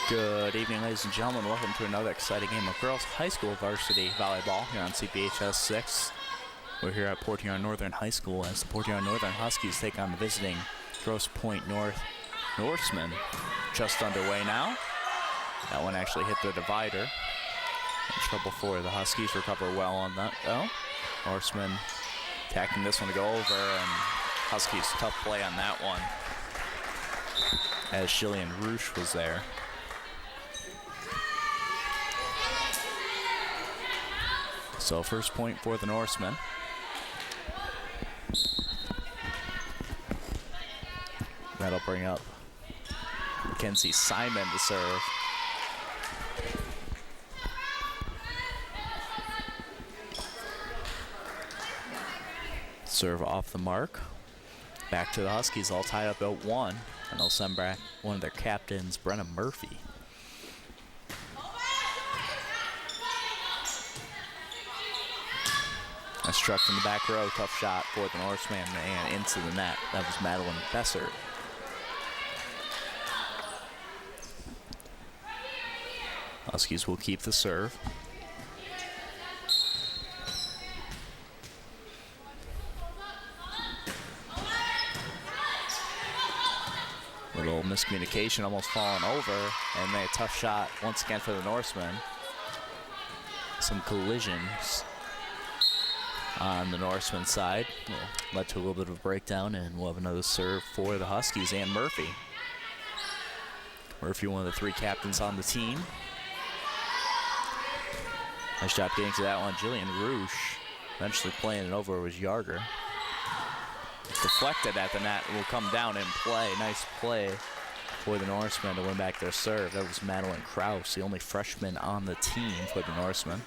Good evening, ladies and gentlemen. Welcome to another exciting game of girls high school varsity volleyball here on CPHS 6. We're here at Port Huron Northern High School as the Port Huron Northern Huskies take on the visiting Grosse Pointe North Norsemen. Just underway now. That one actually hit the divider. In trouble for the Huskies. Recover well on that though. Norsemen attacking this one to go over, and Huskies tough play on that one as Jillian Roosh was there. So first point for the Norsemen. That'll bring up Mackenzie Simon to serve. Serve off the mark. Back to the Huskies, all tied up at 1. And they'll send back one of their captains, Brenna Murphy. A struck from the back row, tough shot for the Norseman and into the net. That was Madeline Bessert. Huskies will keep the serve. Little miscommunication, almost falling over, and a tough shot once again for the Norsemen. Some collisions on the Norseman side led to a little bit of a breakdown, and we'll have another serve for the Huskies and Murphy. Murphy, one of the 3 captains on the team. Nice job getting to that one. Jillian Roosh eventually playing it over was Yarger. Deflected at the net, will come down and play. Nice play for the Norsemen to win back their serve. That was Madeline Krause, the only freshman on the team for the Norsemen.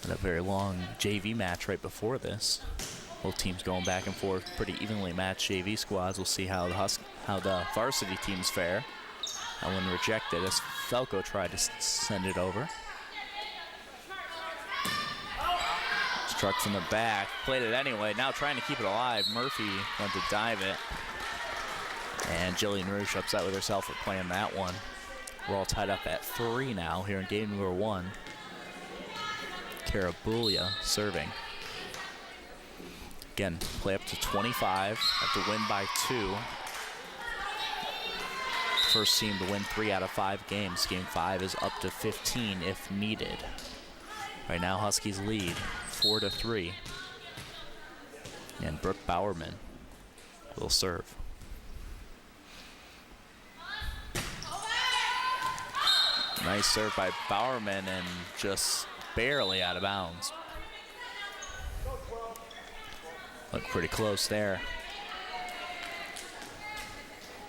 And a very long JV match right before this. Both teams going back and forth, pretty evenly matched JV squads. We'll see how the varsity teams fare. That one rejected as Falco tried to send it over. Struck from the back, played it anyway. Now trying to keep it alive. Murphy went to dive it. And Jillian Roosh upset with herself for playing that one. We're all tied up at 3 now here in game number 1. Karabulia serving. Again, play up to 25, have to win by 2. First team to win 3 out of 5 games. Game 5 is up to 15 if needed. Right now, Huskies lead 4-3. And Brooke Bowerman will serve. Nice serve by Bowerman and just barely out of bounds. Looked pretty close there.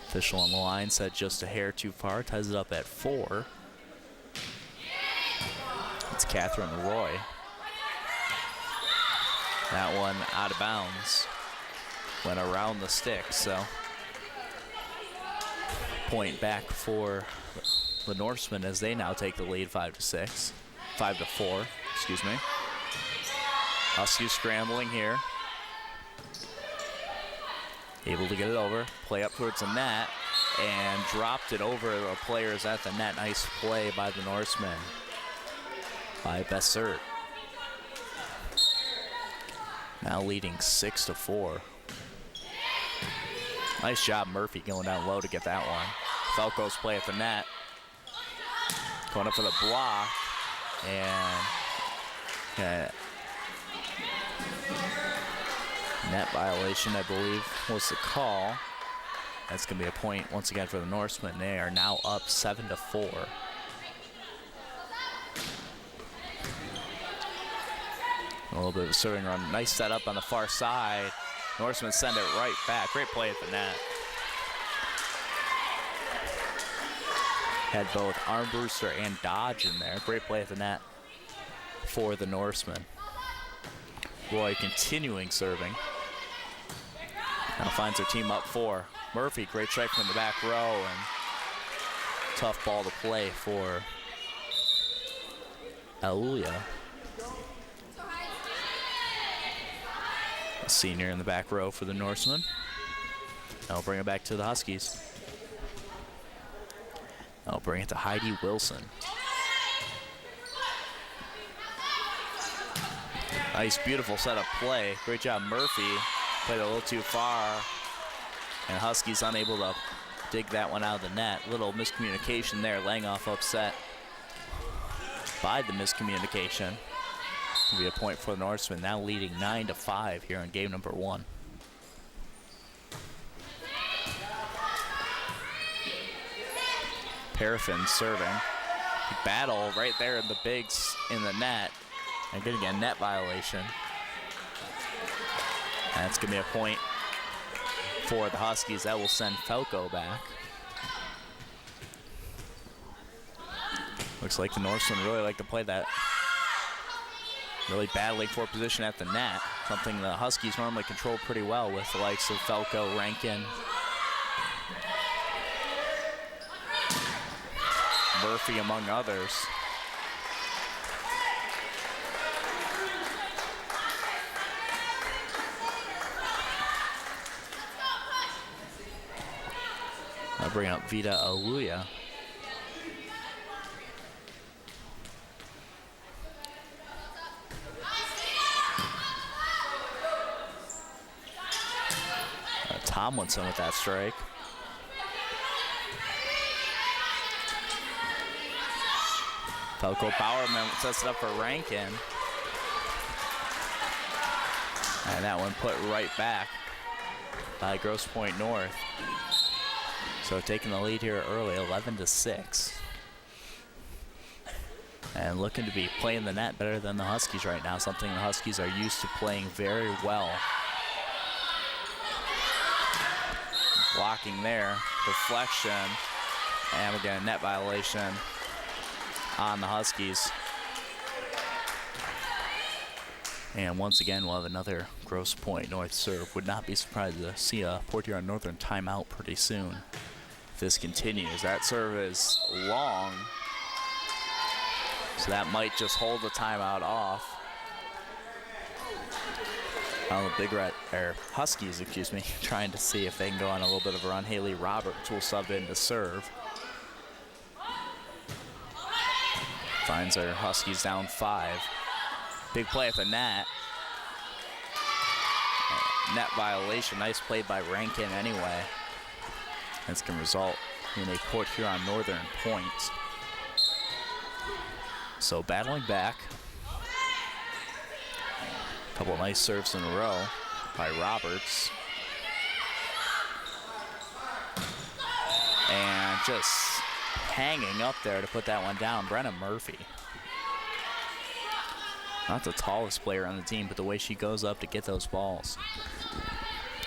Official on the line said just a hair too far. Ties it up at 4. It's Catherine Roy. That one out of bounds. Went around the stick, so point back for the Norsemen as they now take the lead 5-6. 5-4, excuse me. Huskies scrambling here. Able to get it over, play up towards the net, and dropped it over the players at the net. Nice play by the Norsemen, by Bessert. Now leading 6-4. Nice job, Murphy going down low to get that one. Falco's play at the net. Going up for the block. And net violation, I believe, was the call. That's going to be a point once again for the Norsemen. They are now up 7-4. A little bit of a serving run. Nice setup on the far side. Norsemen send it right back. Great play at the net. Had both Armbruster and Dodge in there. Great play at the net for the Norsemen. Roy continuing serving. Now finds her team up 4. Murphy, great strike from the back row, and tough ball to play for Aulia. A senior in the back row for the Norsemen. They'll bring it back to the Huskies. They'll bring it to Heidi Wilson. Nice, beautiful set of play. Great job, Murphy. Played a little too far. And Huskies unable to dig that one out of the net. Little miscommunication there. Langoff upset by the miscommunication. Will be a point for the Norsemen, now leading 9-5 here in game number 1. Paraffin serving. Battle right there in the bigs in the net. And gonna get a net violation. That's gonna be a point for the Huskies. That will send Falco back. Looks like the Norsemen really like to play that. Really battling for position at the net. Something the Huskies normally control pretty well with the likes of Falco, Rankin, Murphy, among others. I'll bring up Vita Aluya. Tomlinson with that strike. Falco Bowerman sets it up for Rankin. And that one put right back by Grosse Pointe North. So taking the lead here early, 11-6. And looking to be playing the net better than the Huskies right now, something the Huskies are used to playing very well. Blocking there, deflection, and we're getting a net violation on the Huskies. And once again, we'll have another Grosse Pointe North serve. Would not be surprised to see a Port Huron Northern timeout pretty soon if this continues. That serve is long, so that might just hold the timeout off. The Big Red, or Huskies, excuse me, trying to see if they can go on a little bit of a run. Haley Roberts will sub in to serve. Finds her Huskies down 5. Big play at the net. Net violation. Nice play by Rankin anyway. This can result in a Port Huron Northern point. So battling back. Couple nice serves in a row by Roberts. And just hanging up there to put that one down, Brenna Murphy. Not the tallest player on the team, but the way she goes up to get those balls.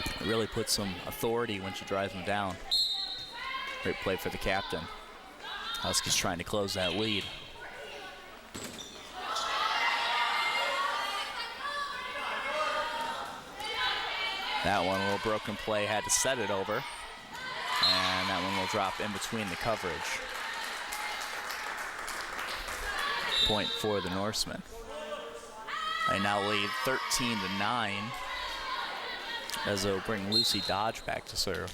It really puts some authority when she drives them down. Great play for the captain. Huskies trying to close that lead. That one, a little broken play, had to set it over. And that one will drop in between the coverage. Point for the Norsemen. They now lead 13-9 as they'll bring Lucy Dodge back to serve.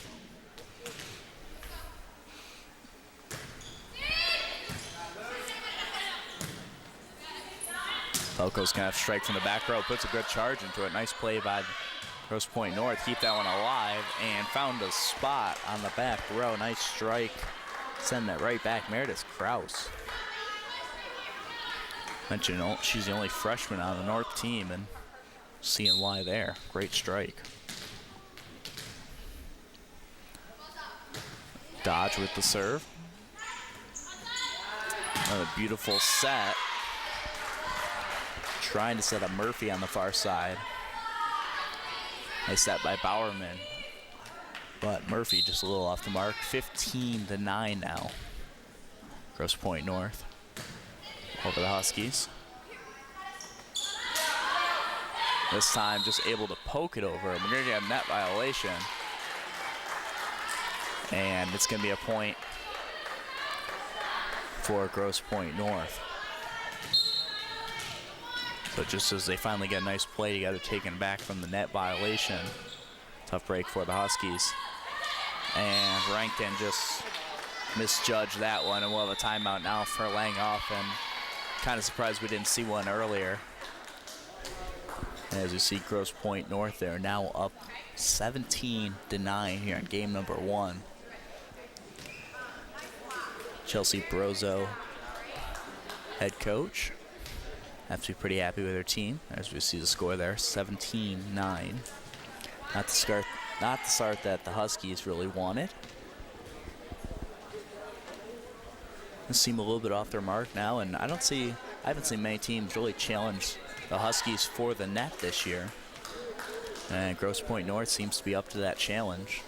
Falco's gonna have to strike from the back row, puts a good charge into it. Nice play by Grosse Pointe North, keep that one alive, and found a spot on the back row. Nice strike, send that right back. Meredith Krause. Mentioned she's the only freshman on the North team, and seeing why there. Great strike. Dodge with the serve. Another beautiful set. Trying to set up Murphy on the far side. Nice set by Bowerman, but Murphy just a little off the mark. 15-9 now. Grosse Pointe North over the Huskies. This time just able to poke it over. We're going to get a net violation. And it's going to be a point for Grosse Pointe North. So just as they finally get a nice play together, taken back from the net violation. Tough break for the Huskies. And Rankin just misjudged that one, and we'll have a timeout now for laying off, and kind of surprised we didn't see one earlier. As we see Grosse Pointe North, they're now up 17-9 here in game number 1. Chelsea Brozo, head coach, have to be pretty happy with their team. As we see the score there, 17-9. Not the start that the Huskies really wanted. They seem a little bit off their mark now, and I haven't seen many teams really challenge the Huskies for the net this year. And Grosse Pointe North seems to be up to that challenge.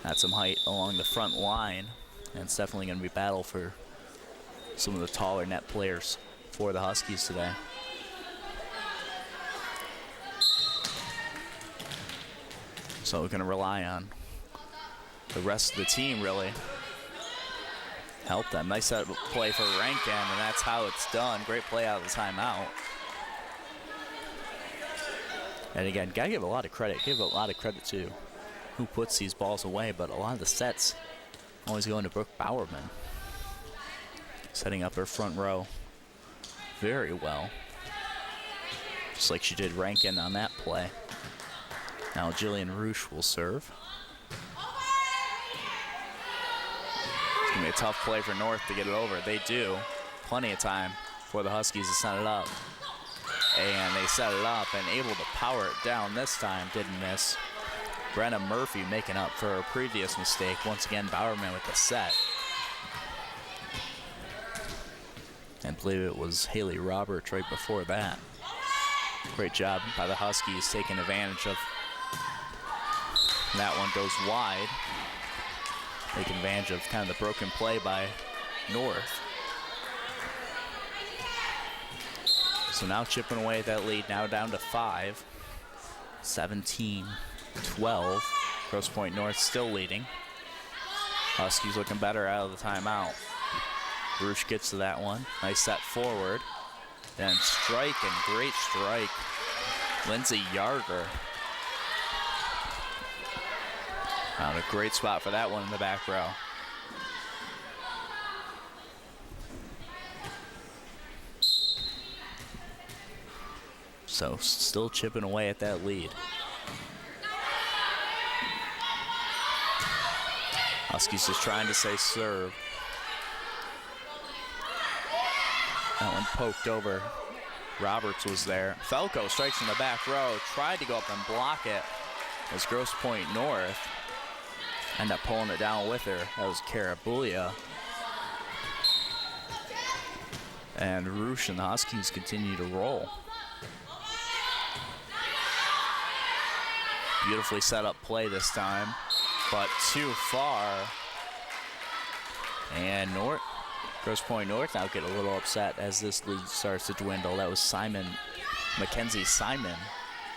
Had some height along the front line, and it's definitely going to be a battle for some of the taller net players for the Huskies today. So we're going to rely on the rest of the team really help them. Nice set up play for Rankin, and that's how it's done. Great play out of the timeout. And again, gotta give a lot of credit. Give a lot of credit to who puts these balls away, but a lot of the sets always going to Brooke Bowerman. Setting up her front row very well. Just like she did Rankin on that play. Now Jillian Roosh will serve. It's gonna be a tough play for North to get it over. They do. Plenty of time for the Huskies to set it up. And they set it up and able to power it down this time. Didn't miss. Brenna Murphy making up for her previous mistake. Once again, Bowerman with the set. And I believe it was Haley Roberts right before that. Great job by the Huskies taking advantage of that. One goes wide. Taking advantage of kind of the broken play by North. So now chipping away at that lead, now down to 5. 17-12. Grosse Pointe North still leading. Huskies looking better out of the timeout. Roosh gets to that one. Nice set forward. Then strike, and great strike. Lindsay Yarger. Found a great spot for that one in the back row. So still chipping away at that lead. Huskies just trying to stay serve. That one poked over. Roberts was there. Felko strikes in the back row. Tried to go up and block it as Grosse Pointe North end up pulling it down with her. That was Karabulia. And Roosh and the Huskies continue to roll. Beautifully set up play this time, but too far. And Grosse Pointe North now get a little upset as this lead starts to dwindle. That was Mackenzie Simon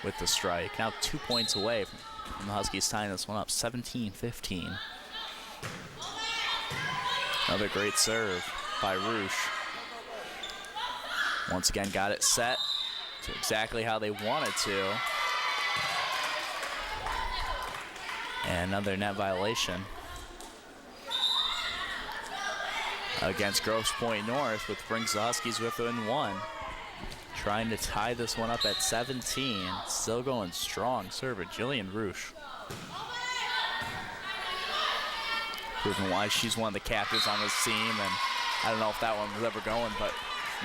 with the strike. Now 2 points away from the Huskies tying this one up, 17-15. Another great serve by Roosh. Once again, got it set to exactly how they wanted to. And another net violation against Grosse Pointe North, which brings the Huskies within 1. Trying to tie this one up at 17. Still going strong. Serve at Jillian Roosh. Proving why she's one of the captains on this team. And I don't know if that one was ever going, but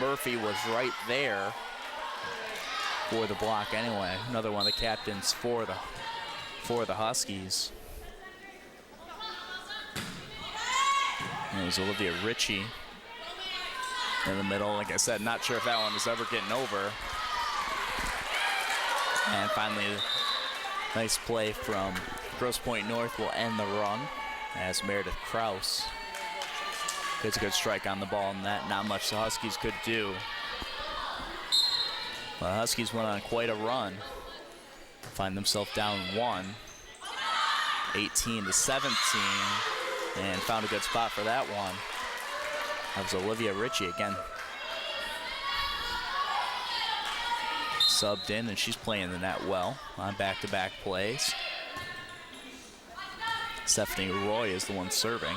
Murphy was right there for the block anyway. Another one of the captains for the Huskies. It was Olivia Ritchie in the middle. Like I said, not sure if that one was ever getting over. And finally, nice play from Grosse Pointe North will end the run as Meredith Krause gets a good strike on the ball, and that not much the Huskies could do. The Huskies went on quite a run. Find themselves down 1, 18-17, and found a good spot for that one. That was Olivia Ritchie again. Subbed in, and she's playing the net well on back-to-back plays. Stephanie Roy is the one serving.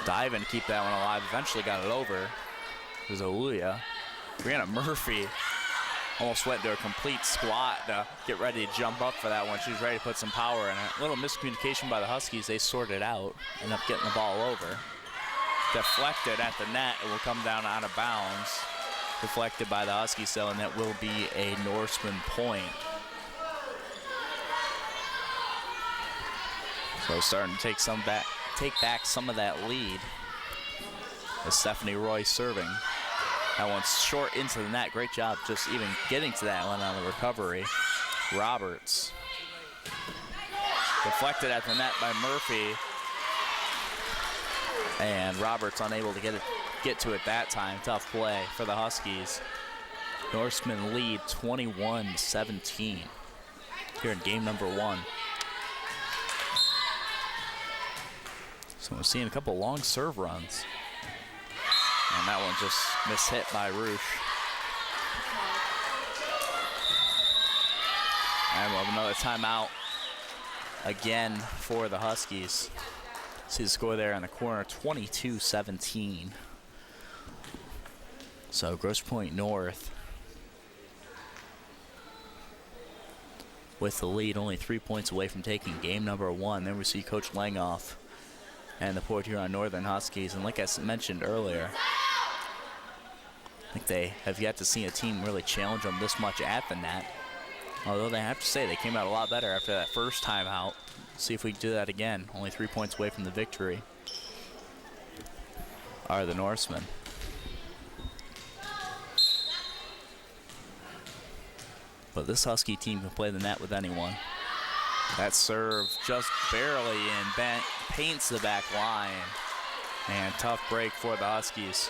Diving to keep that one alive. Eventually got it over. It was Aluya. Brianna Murphy almost went to a complete squat to get ready to jump up for that one. She was ready to put some power in it. A little miscommunication by the Huskies. They sorted out. End up getting the ball over. Deflected at the net. It will come down out of bounds. Deflected by the Huskies, so, and that will be a Norseman point. So starting to take back some of that lead. As Stephanie Roy serving. That one's short into the net. Great job just even getting to that one on the recovery. Roberts. Deflected at the net by Murphy. And Roberts unable to get to it that time. Tough play for the Huskies. Norsemen lead 21-17 here in game number 1. So we're seeing a couple long serve runs. And that one just mishit by Roosh. And we'll have another timeout again for the Huskies. See the score there in the corner, 22-17. So Grosse Pointe North with the lead, only 3 points away from taking game number 1. Then we see Coach Langoff and the Port Huron Northern Huskies. And like I mentioned earlier, I think they have yet to see a team really challenge them this much at the net. Although they have to say they came out a lot better after that first time out. See if we can do that again. Only 3 points away from the victory are the Norsemen. But this Husky team can play the net with anyone. That serve just barely in, paints the back line. And tough break for the Huskies.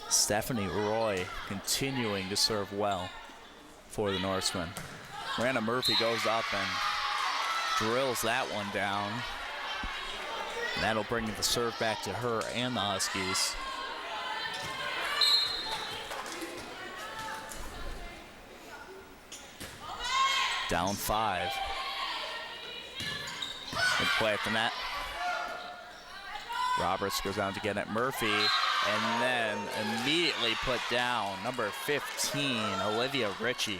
Stephanie Roy continuing to serve well for the Norsemen. Miranda Murphy goes up and drills that one down. And that'll bring the serve back to her and the Huskies. Down 5. Good play at the net. Roberts goes down to get at Murphy, and then immediately put down number 15, Olivia Ritchie.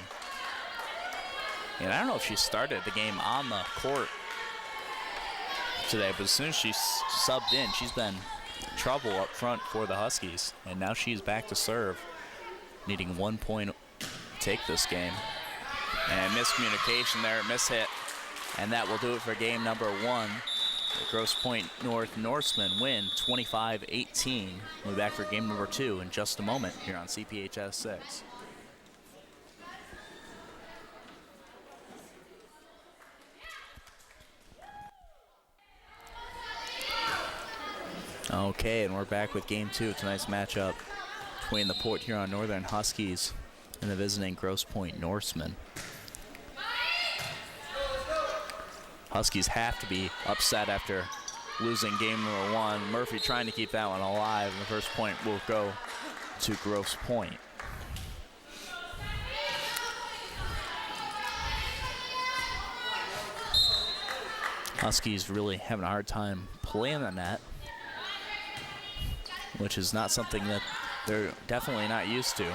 And I don't know if she started the game on the court today, but as soon as she subbed in, she's been trouble up front for the Huskies. And now she's back to serve, needing 1 point to take this game. And miscommunication there, mishit. And that will do it for game number 1. The Grosse Pointe North Norsemen win 25-18. We'll be back for game number 2 in just a moment here on CPHS 6. Okay, and we're back with game 2 of tonight's matchup between the Port Huron Northern Huskies and the visiting Grosse Pointe Norsemen. Huskies have to be upset after losing game number 1. Murphy trying to keep that one alive, and the first point will go to Grosse Pointe. Huskies really having a hard time playing the net, which is not something that they're definitely not used to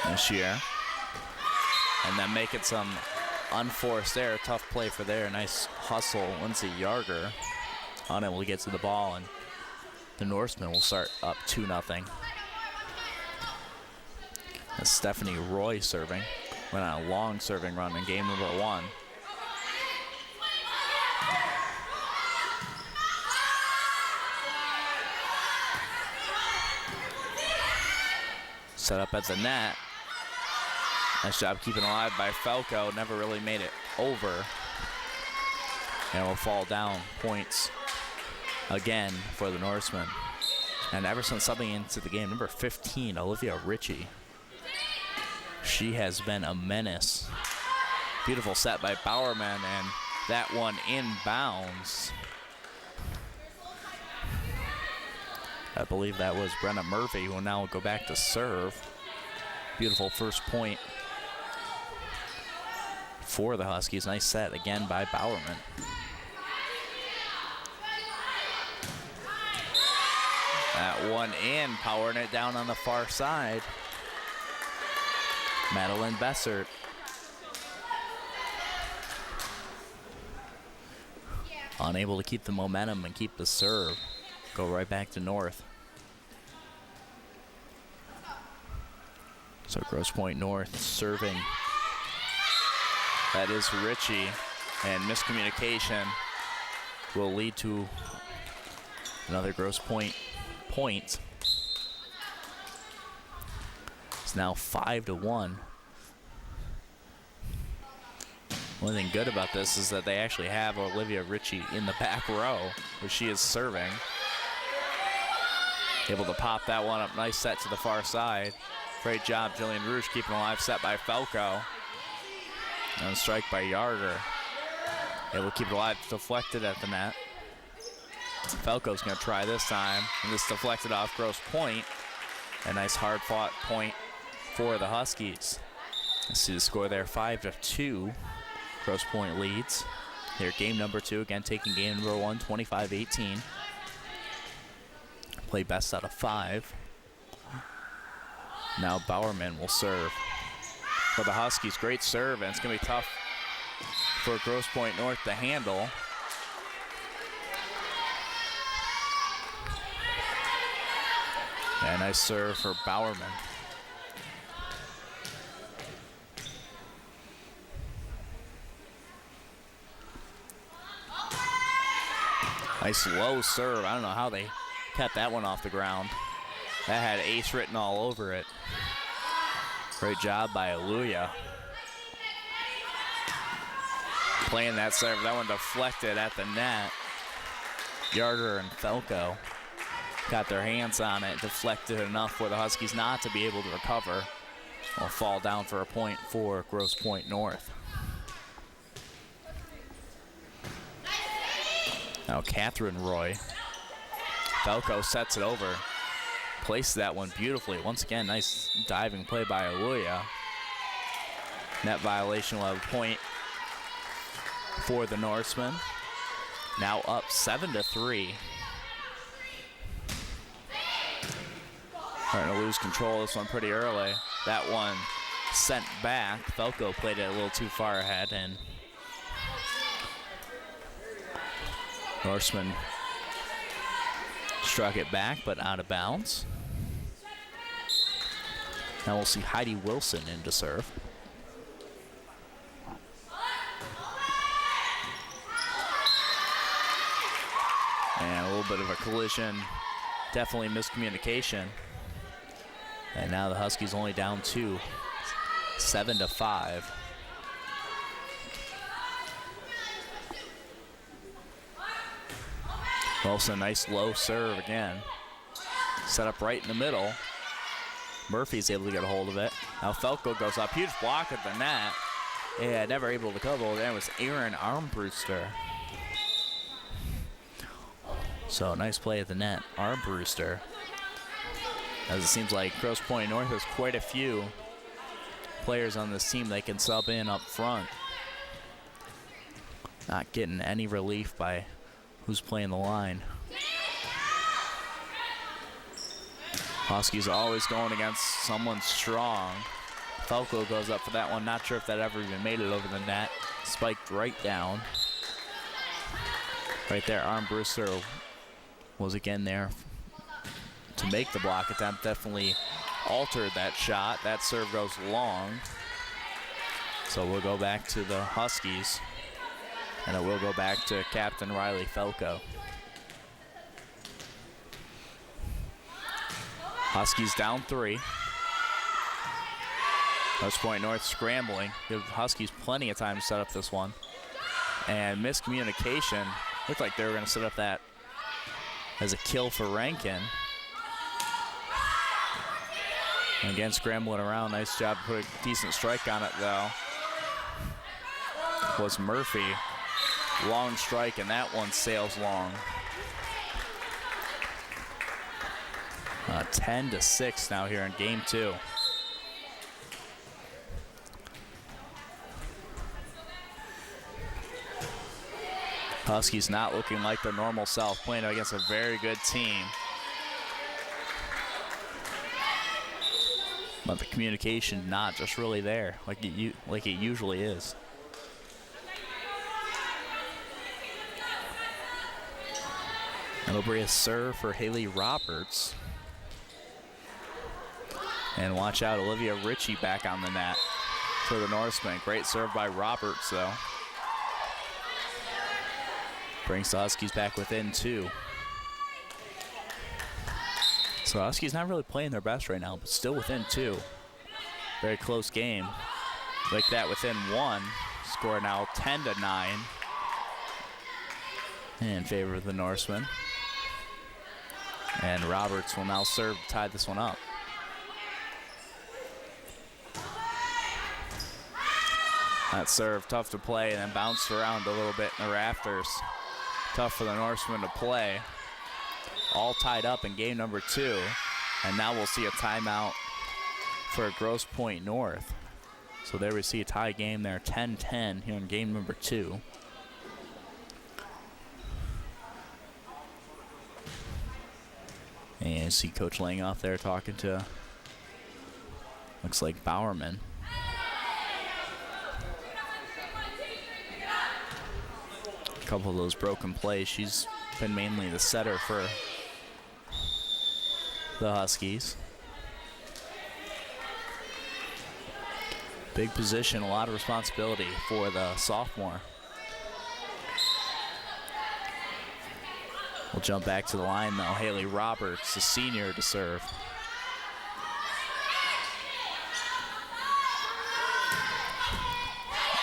this year. And then making some unforced error, tough play for there. Nice hustle, Lindsay Yarger unable to get to the ball, and the Norsemen will start up 2-0. That's Stephanie Roy serving. Went on a long serving run in game number 1. Set up at the net. Nice job keeping alive by Falco. Never really made it over. And will fall down points again for the Norsemen. And ever since subbing into the game, number 15, Olivia Ritchie. She has been a menace. Beautiful set by Bowerman, and that one inbounds. I believe that was Brenna Murphy, who will now go back to serve. Beautiful first point for the Huskies. Nice set again by Bowerman. That one in, powering it down on the far side. Madeline Bessert. Unable to keep the momentum and keep the serve. Go right back to North. So Grosse Pointe North serving. That is Ritchie, and miscommunication will lead to another Grosse Pointe point. It's now 5-1. One thing good about this is that they actually have Olivia Ritchie in the back row, where she is serving. Able to pop that one up. Nice set to the far side. Great job, Jillian Rouge, keeping alive. Set by Falco. And strike by Yarger. Able to keep it alive. Deflected at the net. Falco's going to try this time. And this deflected off Grosse Pointe. A nice hard-fought point for the Huskies. Let's see the score there, 5-2. Grosse Pointe leads. Here, game number 2, again taking game number 1, 25-18. Play best out of 5. Now Bowerman will serve for the Huskies. Great serve, and it's going to be tough for Grosse Pointe North to handle. And nice serve for Bowerman. Nice low serve. I don't know how they kept that one off the ground. That had ace written all over it. Great job by Aluya. Playing that serve. That one deflected at the net. Yarger and Falco got their hands on it, deflected enough for the Huskies not to be able to recover. Will fall down for a point for Grosse Pointe North. Now Catherine Roy. Falco sets it over. Placed that one beautifully. Once again, nice diving play by Aluya. Net violation will have a point for the Norsemen. Now up 7-3. Starting to lose control of this one pretty early. That one sent back. Falco played it a little too far ahead, and Norseman struck it back, but out of bounds. Now we'll see Heidi Wilson in to serve. And a little bit of a collision. Definitely miscommunication. And now the Huskies only down 2, 7-5. Wilson, nice low serve again. Set up right in the middle. Murphy's able to get a hold of it. Now Falco goes up, huge block at the net. Yeah, never able to cover. There was Aaron Armbruster. So nice play at the net, Armbruster. As it seems like Grosse Pointe North has quite a few players on this team they can sub in up front. Not getting any relief by who's playing the line. Huskies always going against someone strong. Falco goes up for that one. Not sure if that ever even made it over the net. Spiked right down. Right there, Armbruster was again there to make the block attempt. Definitely altered that shot. That serve goes long. So we'll go back to the Huskies. And it will go back to Captain Riley Falco. Huskies down 3. Grosse Pointe North scrambling. Give Huskies plenty of time to set up this one. And miscommunication. Looked like they were going to set up that as a kill for Rankin. And again, scrambling around. Nice job to put a decent strike on it, though. Was Murphy. Long strike, and that one sails long. 10-6 now here in game 2. Huskies not looking like their normal self, playing against a very good team. But the communication not just really there like it usually is. It'll be a serve for Haley Roberts. And watch out, Olivia Ritchie back on the net for the Norsemen. Great serve by Roberts, though. Brings the Huskies back within 2. So Huskies not really playing their best right now, but still within 2. Very close game. Like that within 1. Score now 10-9 in favor of the Norsemen. And Roberts will now serve to tie this one up. That serve tough to play and then bounced around a little bit in the rafters. Tough for the Norsemen to play. All tied up in game number 2. And now we'll see a timeout for Grosse Pointe North. So there we see a tie game there, 10-10 here in game number 2. And you see Coach Langoff there talking to, looks like Bowerman. A couple of those broken plays. She's been mainly the setter for the Huskies. Big position, a lot of responsibility for the sophomore. We'll jump back to the line though. Haley Roberts, the senior, to serve.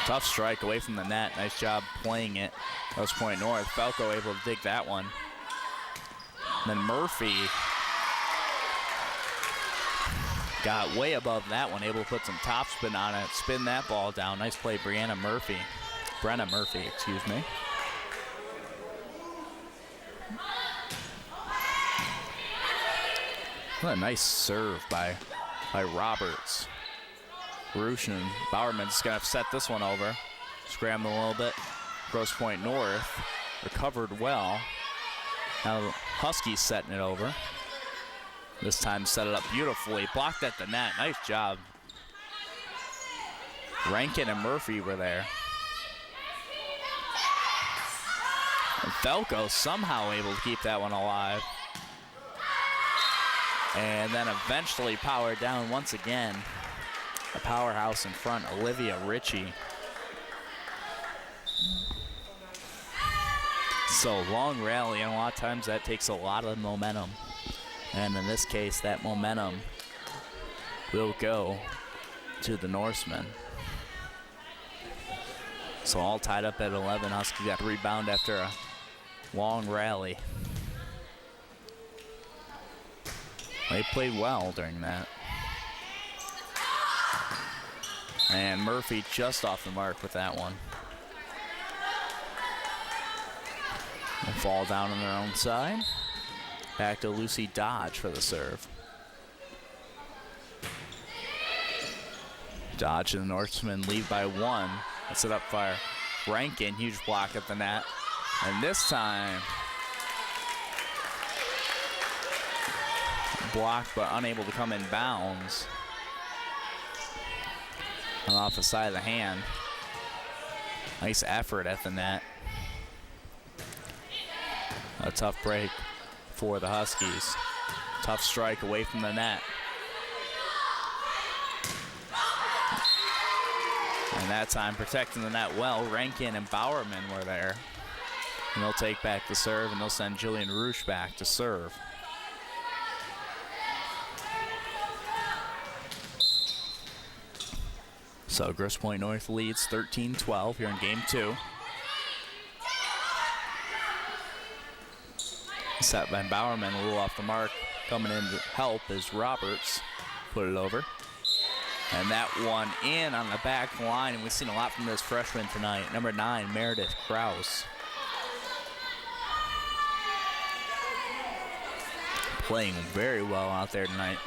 Tough strike away from the net. Nice job playing it. Grosse Pointe North. Falco able to dig that one. And then Murphy got way above that one, able to put some topspin on it, spin that ball down. Nice play, Brenna Murphy, excuse me. What a nice serve by Roberts. Roosh and Bowerman's gonna have to set this one over. Scramble a little bit. Grosse Pointe North recovered well. Now Huskies setting it over. This time set it up beautifully. Blocked at the net. Nice job. Rankin and Murphy were there. And Falco somehow able to keep that one alive. And then eventually powered down once again. A powerhouse in front, Olivia Ritchie. So long rally, and a lot of times that takes a lot of momentum. And in this case, that momentum will go to the Norsemen. So all tied up at 11. Huskies got to rebound after a long rally. They played well during that. And Murphy just off the mark with that one. They'll fall down on their own side. Back to Lucy Dodge for the serve. Dodge and the Norsemen lead by 1. That's it up for Rankin. Huge block at the net. And this time, blocked but unable to come in bounds. And off the side of the hand. Nice effort at the net. A tough break for the Huskies. Tough strike away from the net. And that time protecting the net well. Rankin and Bowerman were there. And they'll take back the serve and they'll send Jillian Roosh back to serve. So Grosse Pointe North leads 13-12 here in game 2. Set by Bowerman, a little off the mark. Coming in to help is Roberts. Put it over. And that one in on the back line. And we've seen a lot from this freshman tonight. Number 9, Meredith Krause. playing very well out there tonight.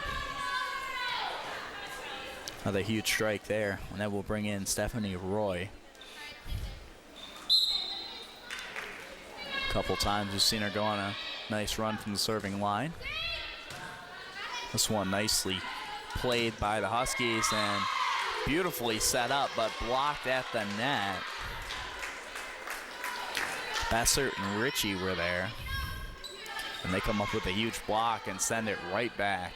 Another huge strike there, and that will bring in Stephanie Roy. A couple times we've seen her go on a nice run from the serving line. This one nicely played by the Huskies and beautifully set up, but blocked at the net. Bassert and Ritchie were there. And they come up with a huge block and send it right back.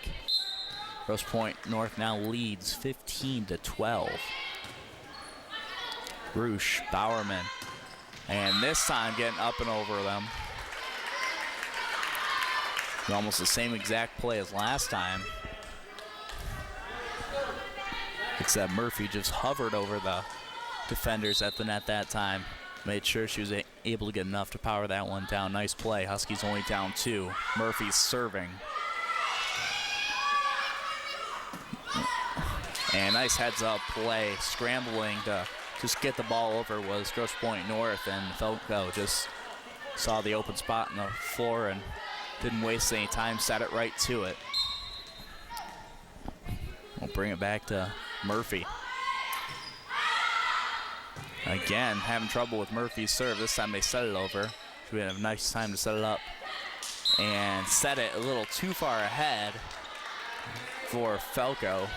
Grosse Pointe North now leads 15-12. Roosh, Bowerman, and this time getting up and over them. Almost the same exact play as last time. Except Murphy just hovered over the defenders at the net that time. Made sure she was able to get enough to power that one down. Nice play. Huskies only down 2. Murphy's serving. And nice heads-up play. Scrambling to just get the ball over was Grosse Pointe North, and Felko just saw the open spot in the floor and didn't waste any time, set it right to it. We'll bring it back to Murphy. Again, having trouble with Murphy's serve. This time they set it over. We had a nice time to set it up and set it a little too far ahead for Felko.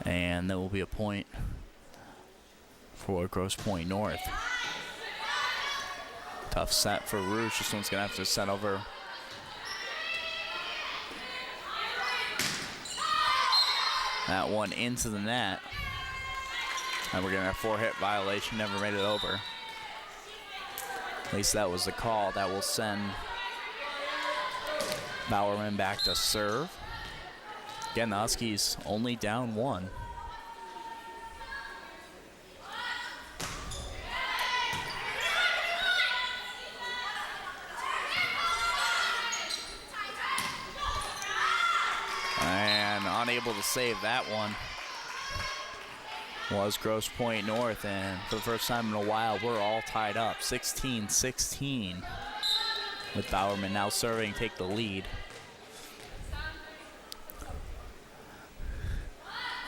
And there will be a point for Grosse Pointe North. Tough set for Rouge. This one's gonna have to set over. That one into the net. And we're getting a 4-hit violation, never made it over. At least that was the call. That will send Bowerman back to serve. Again, the Huskies only down 1. And unable to save that one was Grosse Pointe North, and for the first time in a while, we're all tied up, 16-16, with Bowerman now serving, take the lead.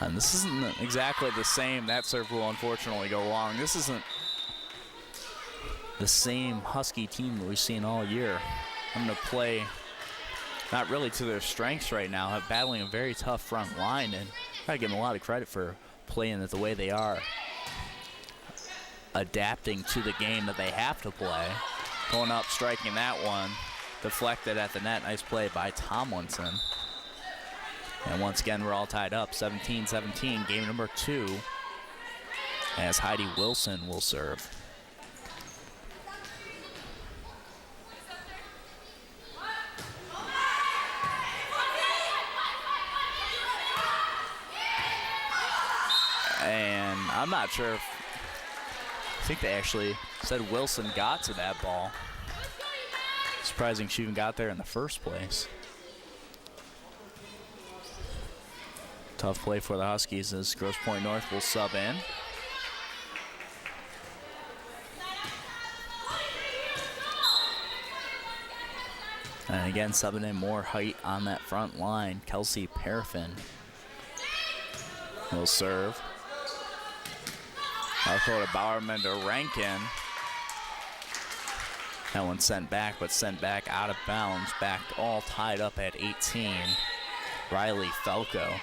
And this isn't exactly the same. That serve will unfortunately go long. This isn't the same Husky team that we've seen all year. I'm going to play not really to their strengths right now, battling a very tough front line, and I give them a lot of credit for playing it the way they are, adapting to the game that they have to play. Going up, striking that one, deflected at the net. Nice play by Tomlinson. And once again, we're all tied up, 17-17, game number 2, as Heidi Wilson will serve. And I'm not sure if, I think they actually said Wilson got to that ball. Surprising she even got there in the first place. Tough play for the Huskies as Grosse Pointe North will sub in. And again, subbing in more height on that front line. Kelsey Paraffin will serve. I'll go to Bowerman to Rankin. That one sent back, but sent back out of bounds. Back all tied up at 18. Riley Felko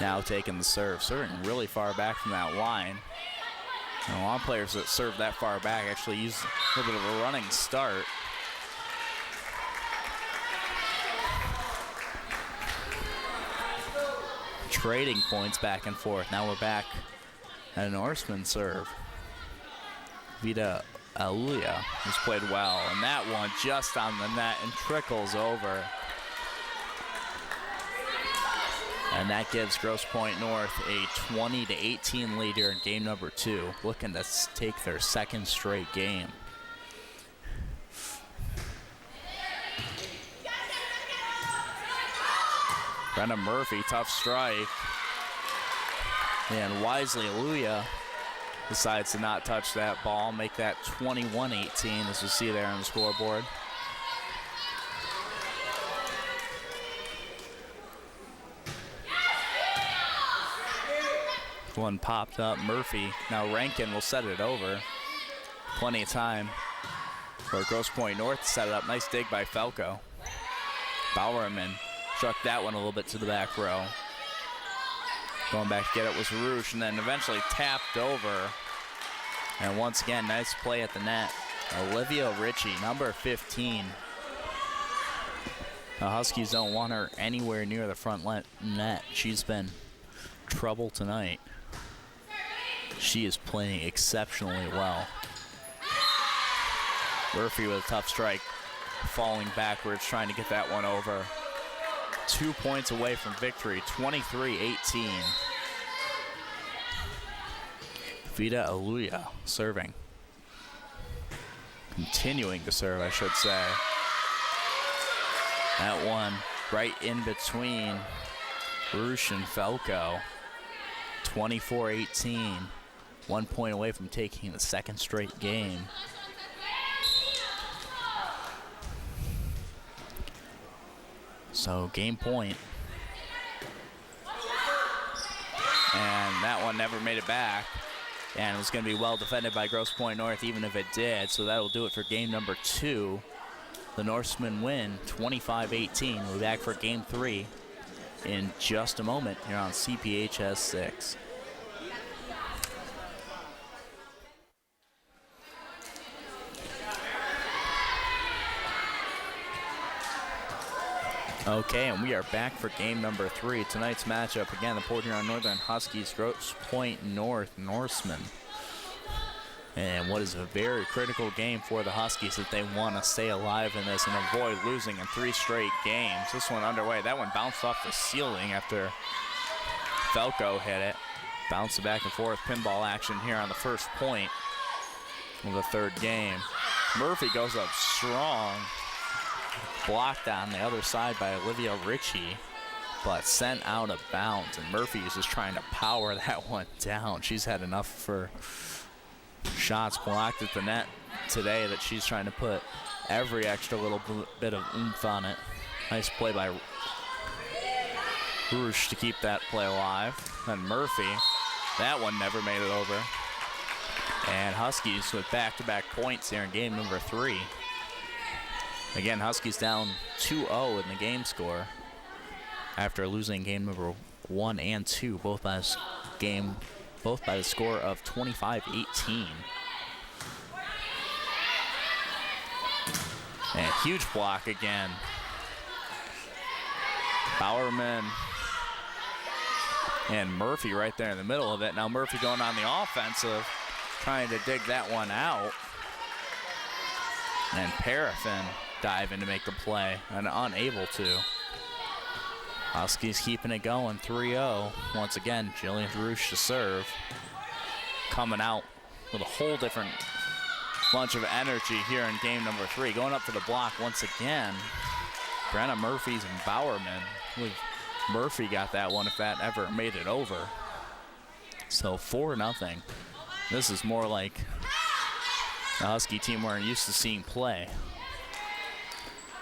now taking the serve. Serving really far back from that line. And a lot of players that serve that far back actually use a little bit of a running start. Trading points back and forth. Now we're back at an Norseman serve. Vita Aluya has played well, and that one just on the net and trickles over. And that gives Grosse Pointe North a 20-18 lead here in game number 2, looking to take their second straight game. Brenna Murphy, tough strike. And wisely, Aluya decides to not touch that ball, make that 21-18 as we see there on the scoreboard. One popped up, Murphy. Now Rankin will set it over. Plenty of time for Grosse Pointe North to set it up. Nice dig by Falco. Bowerman struck that one a little bit to the back row. Going back to get it was Rouge, and then eventually tapped over. And once again, nice play at the net. Olivia Ritchie, number 15. The Huskies don't want her anywhere near the front net. She's been trouble tonight. She is playing exceptionally well. Murphy with a tough strike, falling backwards, trying to get that one over. 2 points away from victory, 23-18. Vida Aluya serving. Continuing to serve, I should say. That one right in between Rouge and Falco. 24-18. 1 point away from taking the second straight game. So game point. And that one never made it back. And it was going to be well defended by Grosse Pointe North, even if it did. So that'll do it for game number 2. The Norsemen win 25-18. We'll be back for game 3 in just a moment here on CPHS 6. Okay, and we are back for game number 3. Tonight's matchup, again, the Port Huron Northern Huskies, Grosse Pointe North Norsemen. And what is a very critical game for the Huskies if they want to stay alive in this and avoid losing in 3 straight games. This one underway. That one bounced off the ceiling after Falco hit it. Bouncing back and forth pinball action here on the first point of the 3rd game. Murphy goes up strong. Blocked on the other side by Olivia Ritchie, but sent out of bounds, and Murphy is just trying to power that one down. She's had enough for shots blocked at the net today that she's trying to put every extra little bit of oomph on it. Nice play by Rouge to keep that play alive. And Murphy, that one never made it over. And Huskies with back-to-back points here in game number 3. Again, Huskies down 2-0 in the game score after losing game number 1 and 2, both by the score of 25-18. And huge block again. Bowerman and Murphy right there in the middle of it. Now Murphy going on the offensive, trying to dig that one out. And Paraffin diving to make the play and unable to. Huskies keeping it going, 3-0. Once again, Jillian Rouge to serve. Coming out with a whole different bunch of energy here in game number 3. Going up for the block once again. Brenna Murphy's and Bowerman. Murphy got that one if that ever made it over. So 4-0. This is more like the Husky team we're used to seeing play.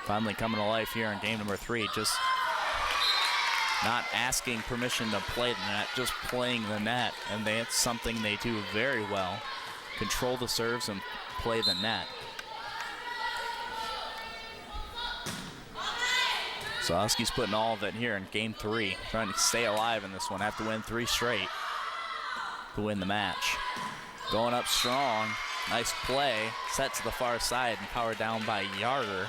Finally coming to life here in game number 3. Just not asking permission to play the net, just playing the net. And that's something they do very well. Control the serves and play the net. So Huskies putting all of it here in game 3. Trying to stay alive in this one. Have to win 3 straight to win the match. Going up strong. Nice play. Set to the far side and powered down by Yarder.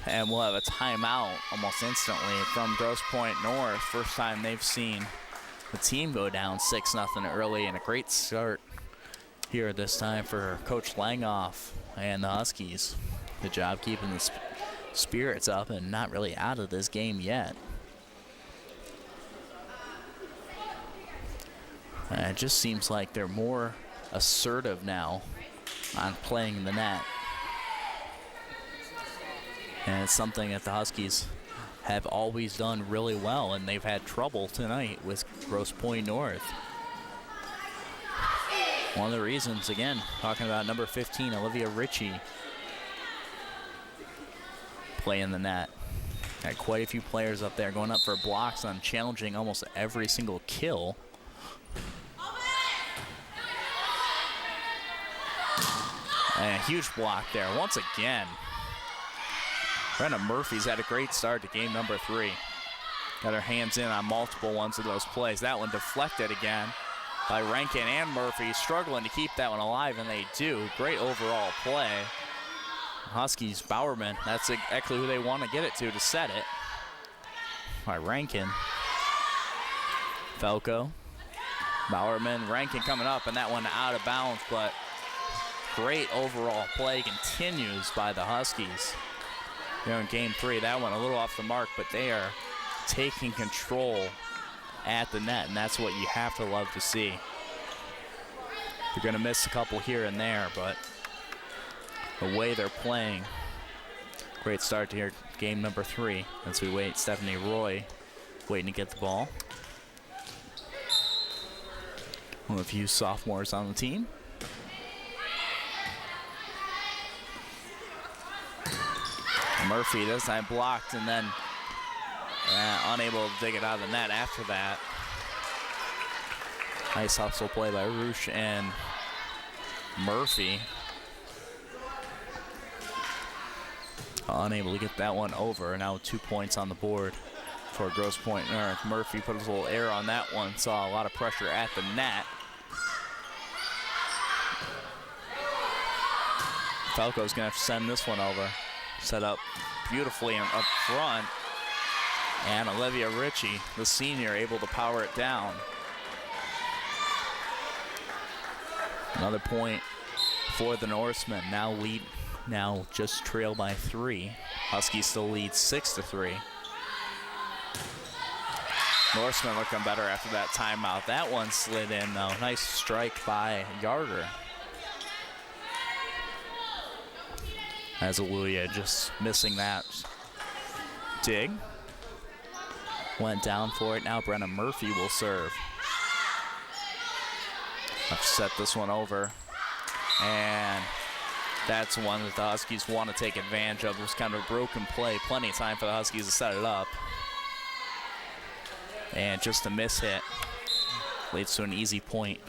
And we'll have a timeout almost instantly from Grosse Pointe North. First time they've seen the team go down 6-0 early, and a great start here this time for Coach Langoff and the Huskies. Good job keeping the spirits up and not really out of this game yet. And it just seems like they're more assertive now on playing the net. And it's something that the Huskies have always done really well, and they've had trouble tonight with Grosse Pointe North. One of the reasons, again, talking about number 15, Olivia Ritchie, playing the net. Had quite a few players up there going up for blocks on challenging almost every single kill. And a huge block there once again. Brenna Murphy's had a great start to game number 3. Got her hands in on multiple ones of those plays. That one deflected again by Rankin and Murphy, struggling to keep that one alive, and they do. Great overall play. Huskies, Bowerman, that's exactly who they want to get it to set it. By Rankin. Falco, Bowerman, Rankin coming up, and that one out of bounds, but great overall play continues by the Huskies. In game 3, that one a little off the mark, but they are taking control at the net, and that's what you have to love to see. You're going to miss a couple here and there, but the way they're playing, great start to here, game number 3, as we wait. Stephanie Roy waiting to get the ball. One of the few sophomores on the team. Murphy this time blocked, and then unable to dig it out of the net after that. Nice hustle play by Roosh and Murphy. Unable to get that one over. Now 2 points on the board for Grosse Pointe North. Murphy put his little error on that one. Saw a lot of pressure at the net. Falco's gonna have to send this one over. Set up beautifully up front. And Olivia Ritchie, the senior, able to power it down. Another point for the Norsemen. Now just trail by 3. Huskies still lead 6-3. Norsemen looking better after that timeout. That one slid in though. Nice strike by Yarder. Azaluya just missing that dig. Went down for it. Now Brenna Murphy will serve. I've set this one over. And that's one that the Huskies want to take advantage of. It was kind of a broken play. Plenty of time for the Huskies to set it up. And just a miss hit leads to an easy point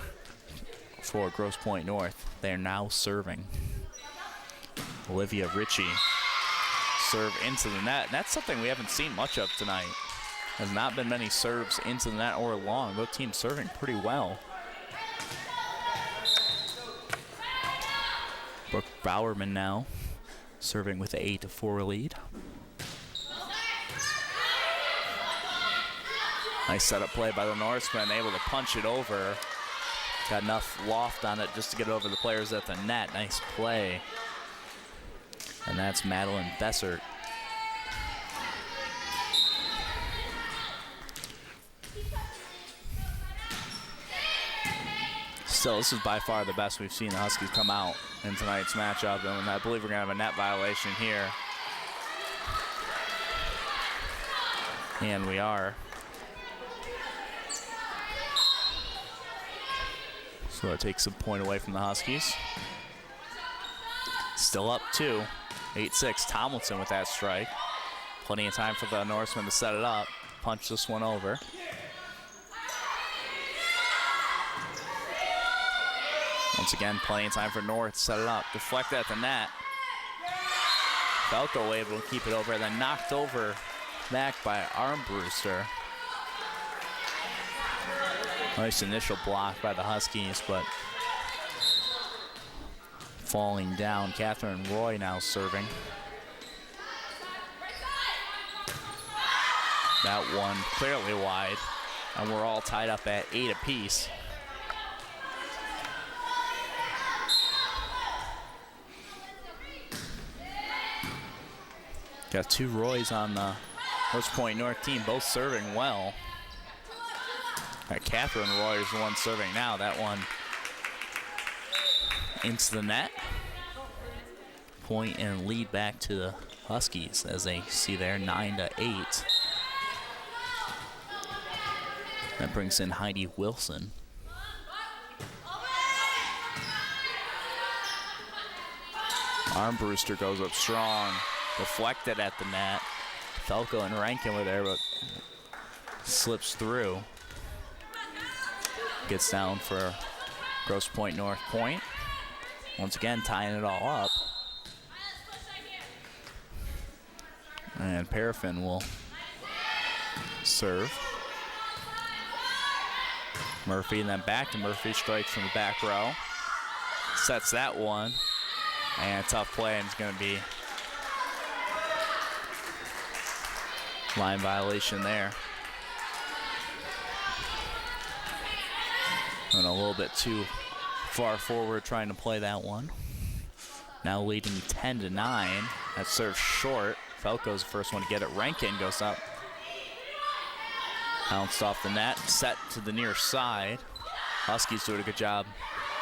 for Grosse Pointe North. They are now serving. Olivia Ritchie serve into the net. And that's something we haven't seen much of tonight. Has not been many serves into the net or long. Both teams serving pretty well. Brooke Bowerman now serving with an 8-4 lead. Nice setup play by the Norsemen, able to punch it over. Got enough loft on it just to get over the players at the net. Nice play. And that's Madeline Bessert. Still, this is by far the best we've seen the Huskies come out in tonight's matchup, and I believe we're going to have a net violation here. And we are. So it takes a point away from the Huskies. Still up 2, 8-6. Tomlinson with that strike. Plenty of time for the Norsemen to set it up. Punch this one over. Once again, plenty of time for North to set it up. Deflect at the net. Falco able to keep it over, then knocked over back by Armbruster. Nice initial block by the Huskies, but falling down. Catherine Roy now serving. That one clearly wide, and we're all tied up at 8 apiece. Got 2 Roys on the Grosse Pointe North team, both serving well. Catherine Roy is the one serving now. That one into the net. Point and lead back to the Huskies, as they see there, 9-8. That brings in Heidi Wilson. Armbruster goes up strong, deflected at the net. Falco and Rankin were there, but slips through. Gets down for Grosse Pointe North point. Once again, tying it all up. And Paraffin will serve. Murphy, and then back to Murphy, strikes from the back row. Sets that one. And a tough play, and it's going to be line violation there. And a little bit too far forward trying to play that one. Now leading 10-9. That serves short. Falco's the first one to get it. Rankin goes up. Bounced off the net, set to the near side. Huskies doing a good job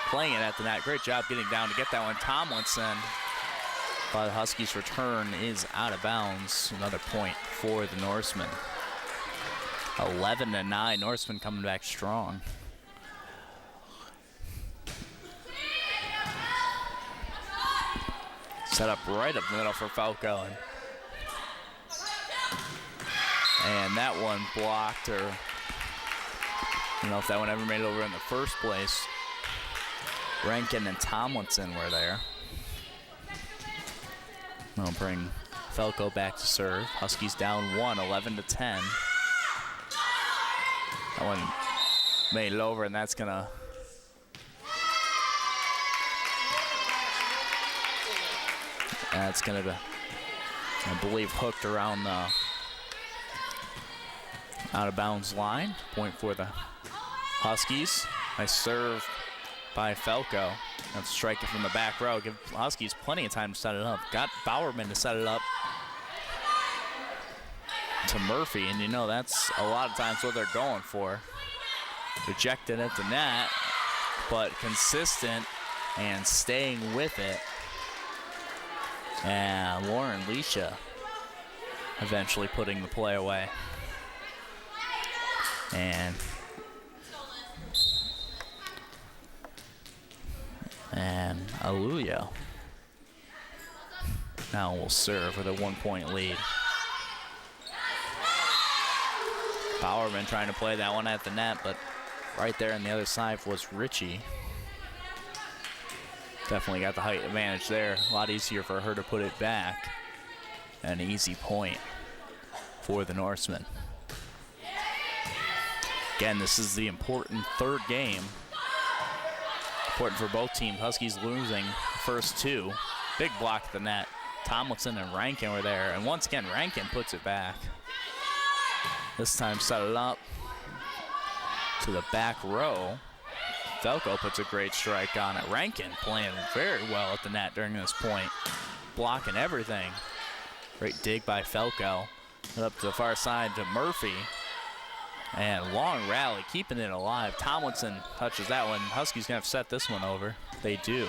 playing it at the net. Great job getting down to get that one. Tomlinson, by the Huskies' return, is out of bounds. Another point for the Norsemen. 11-9. Norsemen coming back strong. Set up right up the middle for Falco. And that one blocked, or I don't know if that one ever made it over in the first place. Rankin and Tomlinson were there. I'll bring Falco back to serve. Huskies down 1, 11-10. That one made it over, and that's gonna be, I believe, hooked around the out of bounds line. Point for the Huskies. Nice serve by Falco. That's striking from the back row. Give Huskies plenty of time to set it up. Got Bowerman to set it up to Murphy, and you know that's a lot of times what they're going for. Rejected at the net, but consistent and staying with it. And Lauren Leisha eventually putting the play away. And Aluyo now will serve with a 1-point lead. Bowerman trying to play that one at the net, but right there on the other side was Ritchie. Definitely got the height advantage there. A lot easier for her to put it back. An easy point for the Norsemen. Again, this is the important third game. Important for both teams. Huskies losing the first two. Big block at the net. Tomlinson and Rankin were there. And once again, Rankin puts it back. This time set it up to the back row. Falco puts a great strike on it. Rankin playing very well at the net during this point. Blocking everything. Great dig by Falco. Up to the far side to Murphy. And long rally, keeping it alive. Tomlinson touches that one. Huskies gonna have to set this one over. They do.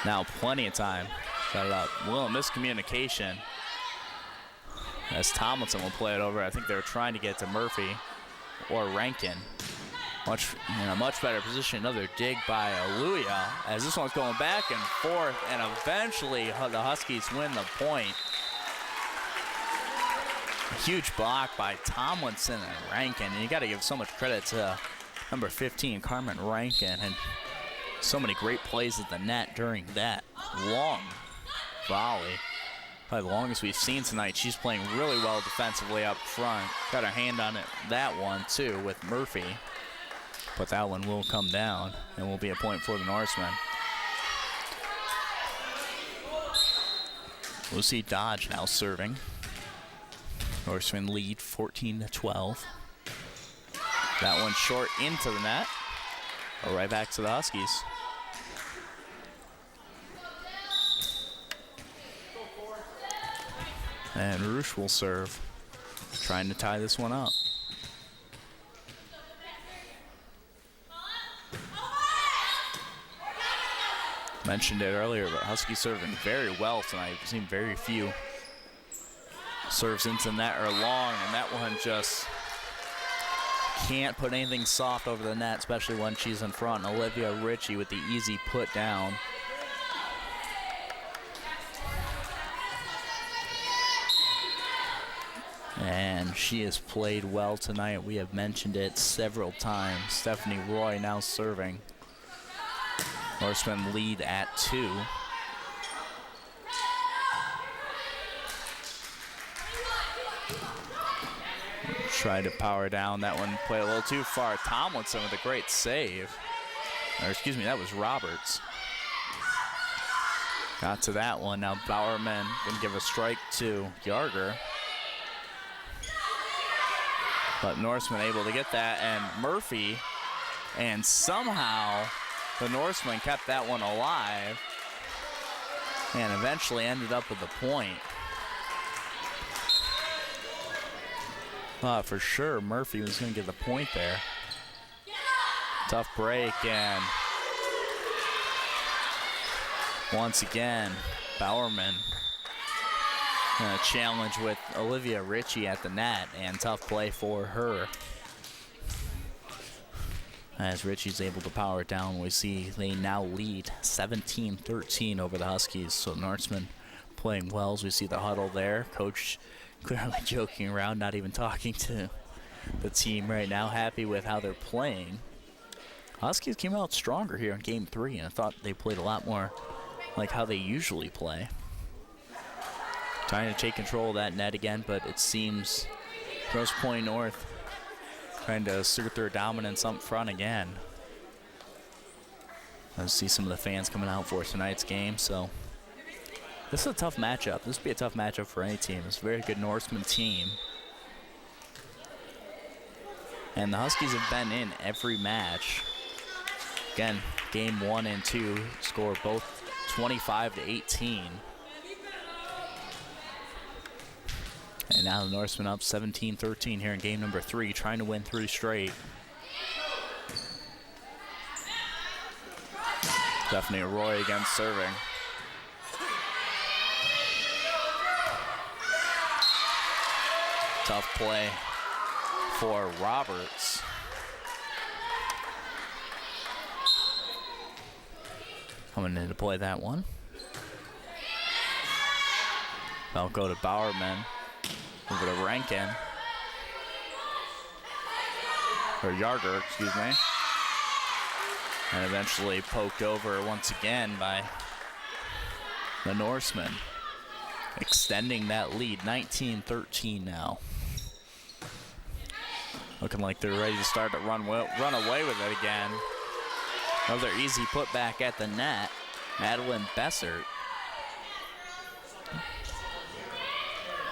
Now plenty of time. Set it up. Little miscommunication as Tomlinson will play it over. I think they were trying to get to Murphy or Rankin. Much in a much better position. Another dig by Aluya as this one's going back and forth, and eventually the Huskies win the point. A huge block by Tomlinson and Rankin, and you got to give so much credit to number 15, Carmen Rankin, and so many great plays at the net during that long volley. Probably the longest we've seen tonight. She's playing really well defensively up front. Got her hand on it, that one too, with Murphy. But that one will come down and will be a point for the Norsemen. Lucy Dodge now serving. Norsemen lead 14-12. That one short into the net. Go right back to the Huskies. And Roosh will serve, trying to tie this one up. Mentioned it earlier, but Huskies serving very well tonight. We've seen very few serves into net or long, and that one just can't put anything soft over the net, especially when she's in front. Olivia Ritchie with the easy put down. And she has played well tonight. We have mentioned it several times. Stephanie Roy now serving. Norsemen lead at 2. Try to power down. That one played a little too far. Tomlinson with a great save. Or excuse me, that was Roberts. Got to that one. Now Bowerman gonna give a strike to Yarger. But Norseman able to get that, and Murphy, and somehow the Norseman kept that one alive and eventually ended up with a point. Thought for sure Murphy was going to get the point there. Tough break, and once again, Bowerman challenge with Olivia Ritchie at the net, and tough play for her. As Ritchie's able to power it down, we see they now lead 17-13 over the Huskies. So Norseman playing well as we see the huddle there. Coach clearly joking around, not even talking to the team right now, happy with how they're playing. Huskies came out stronger here in game 3, and I thought they played a lot more like how they usually play. Trying to take control of that net again, but it seems Grosse Pointe North trying to assert their dominance up front again. I see some of the fans coming out for tonight's game, so this is a tough matchup. This would be a tough matchup for any team. It's a very good Norseman team. And the Huskies have been in every match. Again, game 1 and 2 score both 25-18. And now the Norsemen up 17-13 here in game number 3, trying to win 3 straight. Stephanie Roy again serving. Tough play for Roberts. Coming in to play that one. They'll go to Bowerman. Over to Rankin. Or Yarger, excuse me. And eventually poked over once again by the Norsemen. Extending that lead, 19-13 now. Looking like they're ready to start to run away with it again. Another easy putback at the net. Madeline Bessert.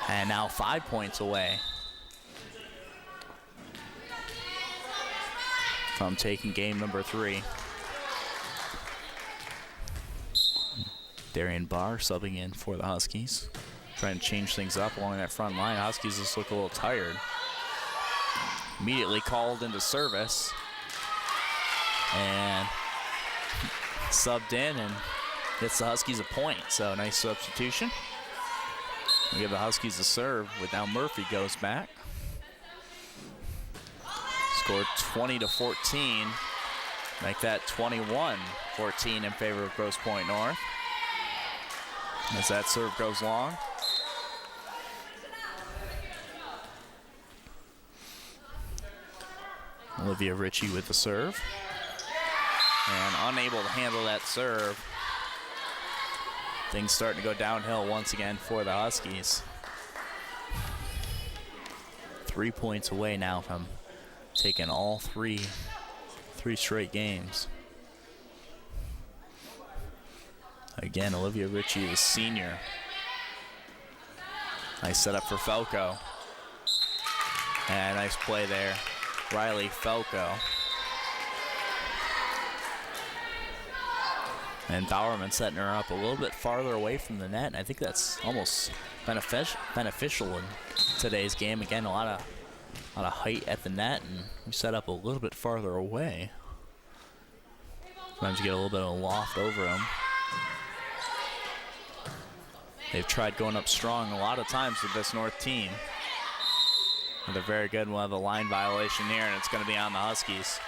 And now 5 points away from taking game number 3. Darian Barr subbing in for the Huskies. Trying to change things up along that front line. Huskies just look a little tired. Immediately called into service. And subbed in and gets the Huskies a point. So nice substitution. We give the Huskies a serve with now Murphy goes back. Scored 20-14. Make that 21-14 in favor of Grosse Pointe North. As that serve goes long. Olivia Ritchie with the serve. And unable to handle that serve. Things starting to go downhill once again for the Huskies. 3 points away now from taking all three straight games. Again, Olivia Ritchie is senior. Nice setup for Felco. And nice play there. Riley Felco. And Bowerman setting her up a little bit farther away from the net. And I think that's almost beneficial in today's game. Again, a lot of height at the net, and we set up a little bit farther away. Sometimes you get a little bit of a loft over them. They've tried going up strong a lot of times with this North team. With a very good one of a line violation here, and it's going to be on the Huskies.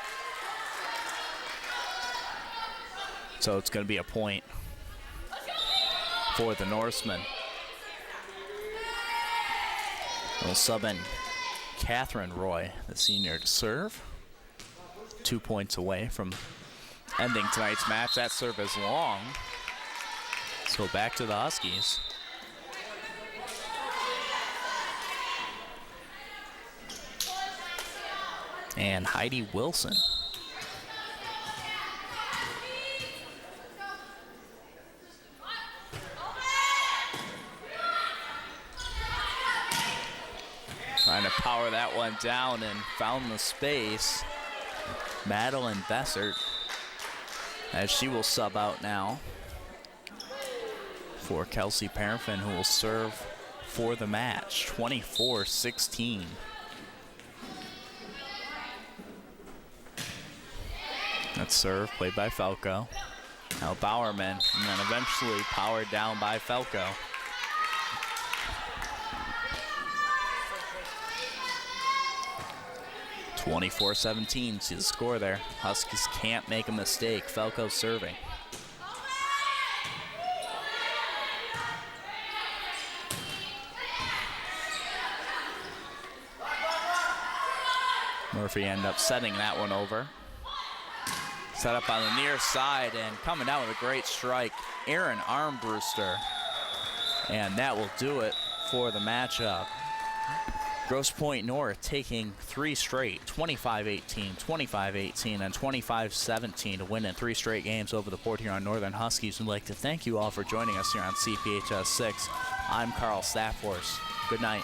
So it's going to be a point for the Norsemen. We'll sub in Catherine Roy, the senior, to serve. 2 points away from ending tonight's match. That serve is long. So back to the Huskies. And Heidi Wilson. Trying to power that one down and found the space. Madeline Bessert, as she will sub out now for Kelsey Paraffin, who will serve for the match. 24-16. That serve played by Falco. Now Bowerman, and then eventually powered down by Falco. (24-17). See the score there. Huskies can't make a mistake. Falco serving. Murphy ended up setting that one over. Set up on the near side and coming out with a great strike, Aaron Armbruster. And that will do it for the matchup. Grosse Pointe North taking 3 straight, 25-18, 25-18, and 25-17 to win in 3 straight games over the Port Huron Northern Huskies. We'd like to thank you all for joining us here on CPHS 6. I'm Carl Staffhorst. Good night.